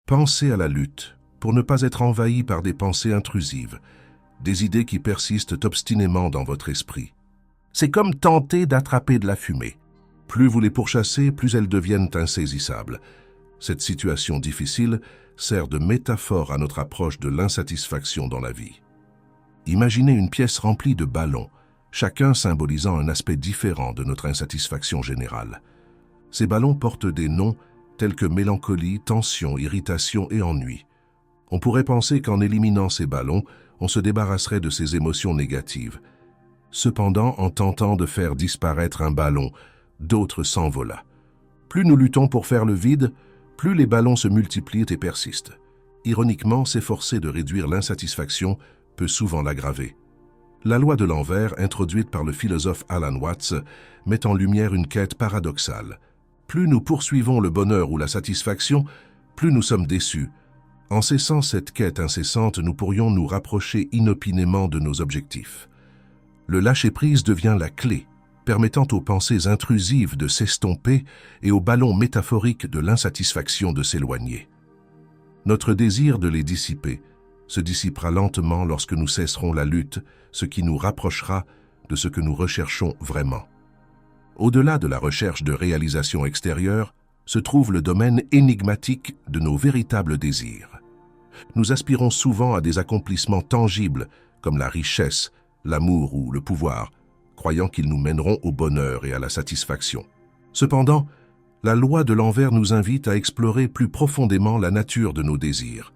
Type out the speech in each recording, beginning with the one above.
Pensez à la lutte pour ne pas être envahi par des pensées intrusives, des idées qui persistent obstinément dans votre esprit. C'est comme tenter d'attraper de la fumée. Plus vous les pourchassez, plus elles deviennent insaisissables. Cette situation difficile sert de métaphore à notre approche de l'insatisfaction dans la vie. Imaginez une pièce remplie de ballons, chacun symbolisant un aspect différent de notre insatisfaction générale. Ces ballons portent des noms tels que mélancolie, tension, irritation et ennui. On pourrait penser qu'en éliminant ces ballons, on se débarrasserait de ces émotions négatives. Cependant, en tentant de faire disparaître un ballon, d'autres s'envolent. Plus nous luttons pour faire le vide, plus les ballons se multiplient et persistent. Ironiquement, s'efforcer de réduire l'insatisfaction peut souvent l'aggraver. La loi de l'envers, introduite par le philosophe Alan Watts, met en lumière une quête paradoxale. Plus nous poursuivons le bonheur ou la satisfaction, plus nous sommes déçus. En cessant cette quête incessante, nous pourrions nous rapprocher inopinément de nos objectifs. Le lâcher-prise devient la clé, permettant aux pensées intrusives de s'estomper et aux ballons métaphoriques de l'insatisfaction de s'éloigner. Notre désir de les dissiper se dissipera lentement lorsque nous cesserons la lutte, ce qui nous rapprochera de ce que nous recherchons vraiment. Au-delà de la recherche de réalisation extérieure, se trouve le domaine énigmatique de nos véritables désirs. Nous aspirons souvent à des accomplissements tangibles, comme la richesse, l'amour ou le pouvoir, croyant qu'ils nous mèneront au bonheur et à la satisfaction. Cependant, la loi de l'envers nous invite à explorer plus profondément la nature de nos désirs.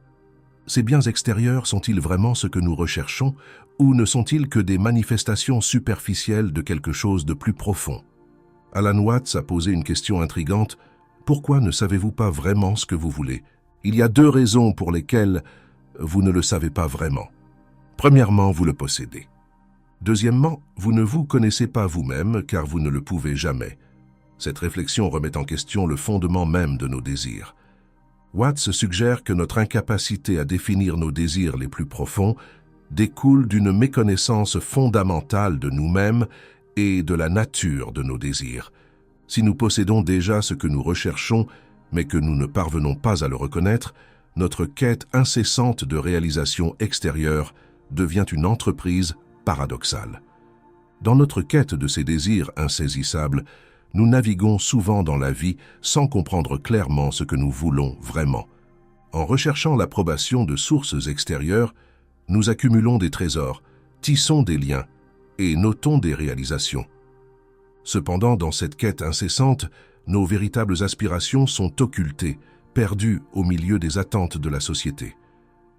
Ces biens extérieurs sont-ils vraiment ce que nous recherchons, ou ne sont-ils que des manifestations superficielles de quelque chose de plus profond? Alan Watts a posé une question intrigante. Pourquoi ne savez-vous pas vraiment ce que vous voulez? Il y a 2 raisons pour lesquelles vous ne le savez pas vraiment. Premièrement, vous le possédez. Deuxièmement, vous ne vous connaissez pas vous-même car vous ne le pouvez jamais. Cette réflexion remet en question le fondement même de nos désirs. Watts suggère que notre incapacité à définir nos désirs les plus profonds découle d'une méconnaissance fondamentale de nous-mêmes et de la nature de nos désirs. Si nous possédons déjà ce que nous recherchons, mais que nous ne parvenons pas à le reconnaître, notre quête incessante de réalisation extérieure devient une entreprise paradoxale. Dans notre quête de ces désirs insaisissables, nous naviguons souvent dans la vie sans comprendre clairement ce que nous voulons vraiment. En recherchant l'approbation de sources extérieures, nous accumulons des trésors, tissons des liens et notons des réalisations. Cependant, dans cette quête incessante, nos véritables aspirations sont occultées, perdues au milieu des attentes de la société.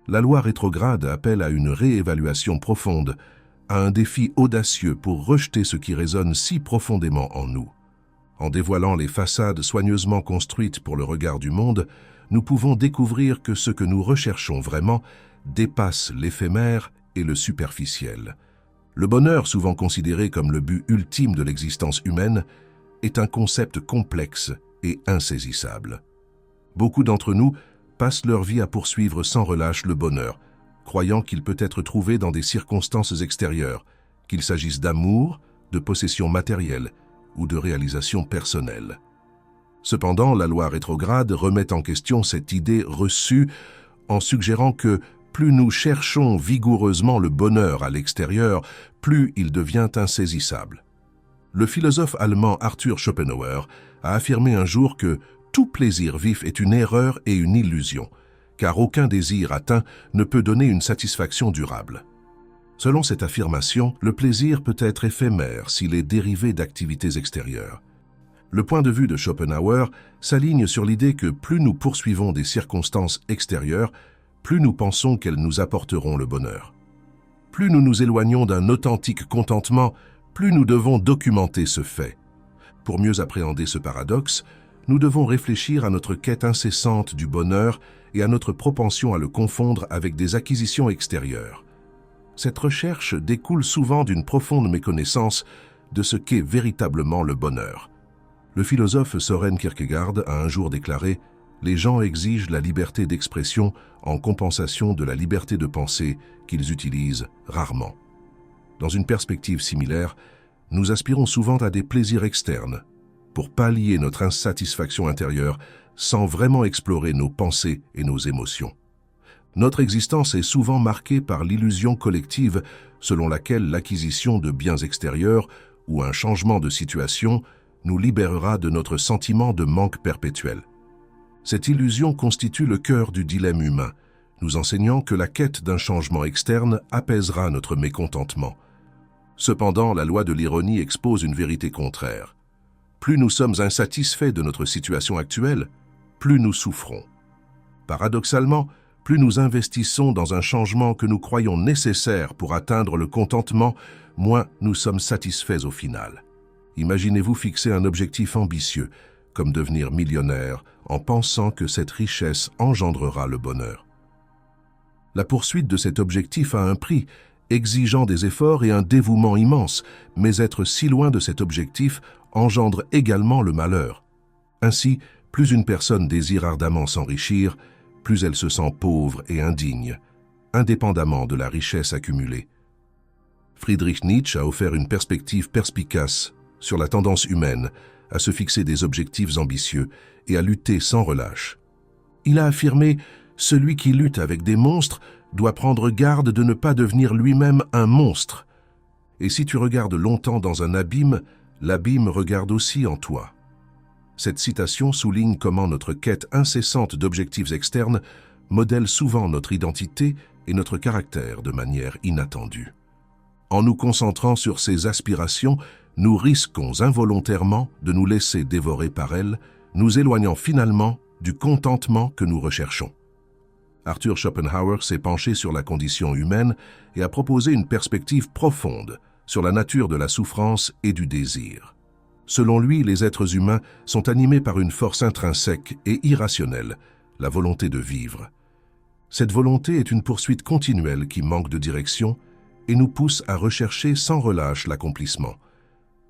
La loi rétrograde appelle à une réévaluation profonde, à un défi audacieux pour rejeter ce qui résonne si profondément en nous. En dévoilant les façades soigneusement construites pour le regard du monde, nous pouvons découvrir que ce que nous recherchons vraiment dépasse l'éphémère et le superficiel. Le bonheur, souvent considéré comme le but ultime de l'existence humaine, est un concept complexe et insaisissable. Beaucoup d'entre nous passent leur vie à poursuivre sans relâche le bonheur, croyant qu'il peut être trouvé dans des circonstances extérieures, qu'il s'agisse d'amour, de possession matérielle ou de réalisation personnelle. Cependant, la loi rétrograde remet en question cette idée reçue en suggérant que plus nous cherchons vigoureusement le bonheur à l'extérieur, plus il devient insaisissable. Le philosophe allemand Arthur Schopenhauer a affirmé un jour que tout plaisir vif est une erreur et une illusion, car aucun désir atteint ne peut donner une satisfaction durable. Selon cette affirmation, le plaisir peut être éphémère s'il est dérivé d'activités extérieures. Le point de vue de Schopenhauer s'aligne sur l'idée que plus nous poursuivons des circonstances extérieures, plus nous pensons qu'elles nous apporteront le bonheur. Plus nous nous éloignons d'un authentique contentement, plus nous devons documenter ce fait. Pour mieux appréhender ce paradoxe, nous devons réfléchir à notre quête incessante du bonheur et à notre propension à le confondre avec des acquisitions extérieures. Cette recherche découle souvent d'une profonde méconnaissance de ce qu'est véritablement le bonheur. Le philosophe Søren Kierkegaard a un jour déclaré « Les gens exigent la liberté d'expression en compensation de la liberté de penser qu'ils utilisent rarement. » Dans une perspective similaire, nous aspirons souvent à des plaisirs externes, pour pallier notre insatisfaction intérieure sans vraiment explorer nos pensées et nos émotions. Notre existence est souvent marquée par l'illusion collective selon laquelle l'acquisition de biens extérieurs ou un changement de situation nous libérera de notre sentiment de manque perpétuel. Cette illusion constitue le cœur du dilemme humain, nous enseignant que la quête d'un changement externe apaisera notre mécontentement. Cependant, la loi de l'ironie expose une vérité contraire. Plus nous sommes insatisfaits de notre situation actuelle, plus nous souffrons. Paradoxalement, plus nous investissons dans un changement que nous croyons nécessaire pour atteindre le contentement, moins nous sommes satisfaits au final. Imaginez-vous fixer un objectif ambitieux, comme devenir millionnaire, en pensant que cette richesse engendrera le bonheur. La poursuite de cet objectif a un prix, exigeant des efforts et un dévouement immense, mais être si loin de cet objectif engendre également le malheur. Ainsi, plus une personne désire ardemment s'enrichir, plus elle se sent pauvre et indigne, indépendamment de la richesse accumulée. Friedrich Nietzsche a offert une perspective perspicace sur la tendance humaine à se fixer des objectifs ambitieux et à lutter sans relâche. Il a affirmé « Celui qui lutte avec des monstres doit prendre garde de ne pas devenir lui-même un monstre. Et si tu regardes longtemps dans un abîme, l'abîme regarde aussi en toi. » Cette citation souligne comment notre quête incessante d'objectifs externes modèle souvent notre identité et notre caractère de manière inattendue. En nous concentrant sur ces aspirations, nous risquons involontairement de nous laisser dévorer par elles, nous éloignant finalement du contentement que nous recherchons. Arthur Schopenhauer s'est penché sur la condition humaine et a proposé une perspective profonde sur la nature de la souffrance et du désir. Selon lui, les êtres humains sont animés par une force intrinsèque et irrationnelle, la volonté de vivre. Cette volonté est une poursuite continuelle qui manque de direction et nous pousse à rechercher sans relâche l'accomplissement.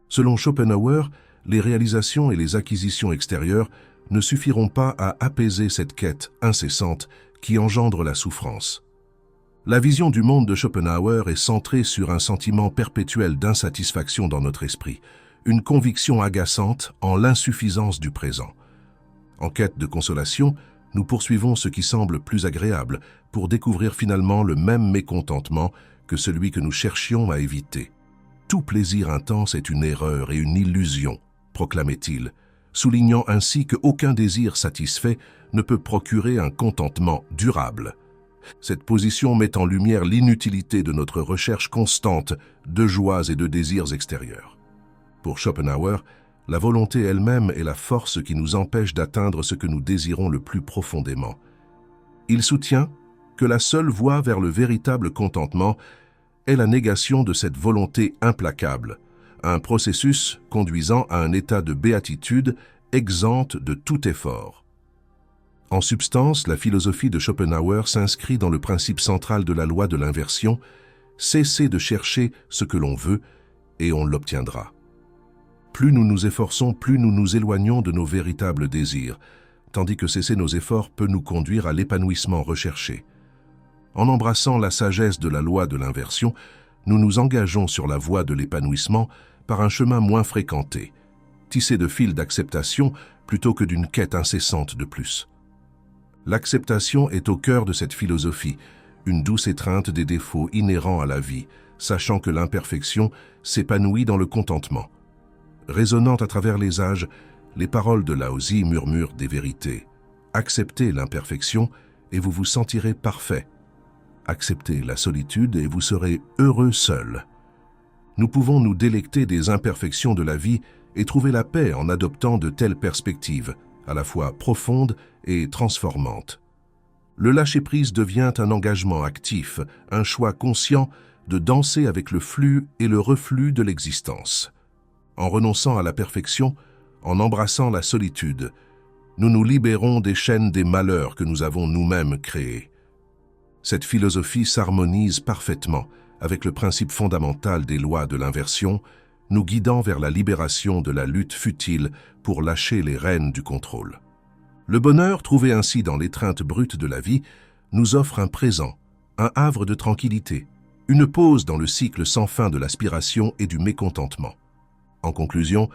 Selon Schopenhauer, les réalisations et les acquisitions extérieures ne suffiront pas à apaiser cette quête incessante qui engendre la souffrance. La vision du monde de Schopenhauer est centrée sur un sentiment perpétuel d'insatisfaction dans notre esprit, une conviction agaçante en l'insuffisance du présent. En quête de consolation, nous poursuivons ce qui semble plus agréable pour découvrir finalement le même mécontentement que celui que nous cherchions à éviter. Tout plaisir intense est une erreur et une illusion, proclamait-il, soulignant ainsi qu'aucun désir satisfait ne peut procurer un contentement durable. Cette position met en lumière l'inutilité de notre recherche constante de joies et de désirs extérieurs. Pour Schopenhauer, la volonté elle-même est la force qui nous empêche d'atteindre ce que nous désirons le plus profondément. Il soutient que la seule voie vers le véritable contentement est la négation de cette volonté implacable, un processus conduisant à un état de béatitude exempte de tout effort. En substance, la philosophie de Schopenhauer s'inscrit dans le principe central de la loi de l'inversion, cesser de chercher ce que l'on veut et on l'obtiendra. Plus nous nous efforçons, plus nous nous éloignons de nos véritables désirs, tandis que cesser nos efforts peut nous conduire à l'épanouissement recherché. En embrassant la sagesse de la loi de l'inversion, nous nous engageons sur la voie de l'épanouissement par un chemin moins fréquenté, tissé de fils d'acceptation plutôt que d'une quête incessante de plus. L'acceptation est au cœur de cette philosophie, une douce étreinte des défauts inhérents à la vie, sachant que l'imperfection s'épanouit dans le contentement. Résonnant à travers les âges, les paroles de Laozi murmurent des vérités. Acceptez l'imperfection et vous vous sentirez parfait. Acceptez la solitude et vous serez heureux seul. Nous pouvons nous délecter des imperfections de la vie et trouver la paix en adoptant de telles perspectives, à la fois profondes et transformantes. Le lâcher-prise devient un engagement actif, un choix conscient de danser avec le flux et le reflux de l'existence. En renonçant à la perfection, en embrassant la solitude, nous nous libérons des chaînes des malheurs que nous avons nous-mêmes créés. Cette philosophie s'harmonise parfaitement avec le principe fondamental des lois de l'inversion, nous guidant vers la libération de la lutte futile pour lâcher les rênes du contrôle. Le bonheur, trouvé ainsi dans l'étreinte brute de la vie, nous offre un présent, un havre de tranquillité, une pause dans le cycle sans fin de l'aspiration et du mécontentement. En conclusion,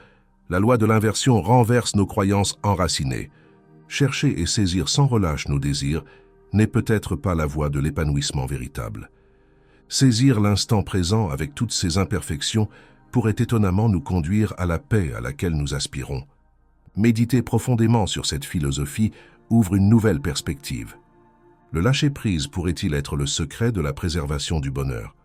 La loi de l'inversion renverse nos croyances enracinées. Chercher et saisir sans relâche nos désirs n'est peut-être pas la voie de l'épanouissement véritable. Saisir l'instant présent avec toutes ses imperfections pourrait étonnamment nous conduire à la paix à laquelle nous aspirons. Méditer profondément sur cette philosophie ouvre une nouvelle perspective. Le lâcher-prise pourrait-il être le secret de la préservation du bonheur ?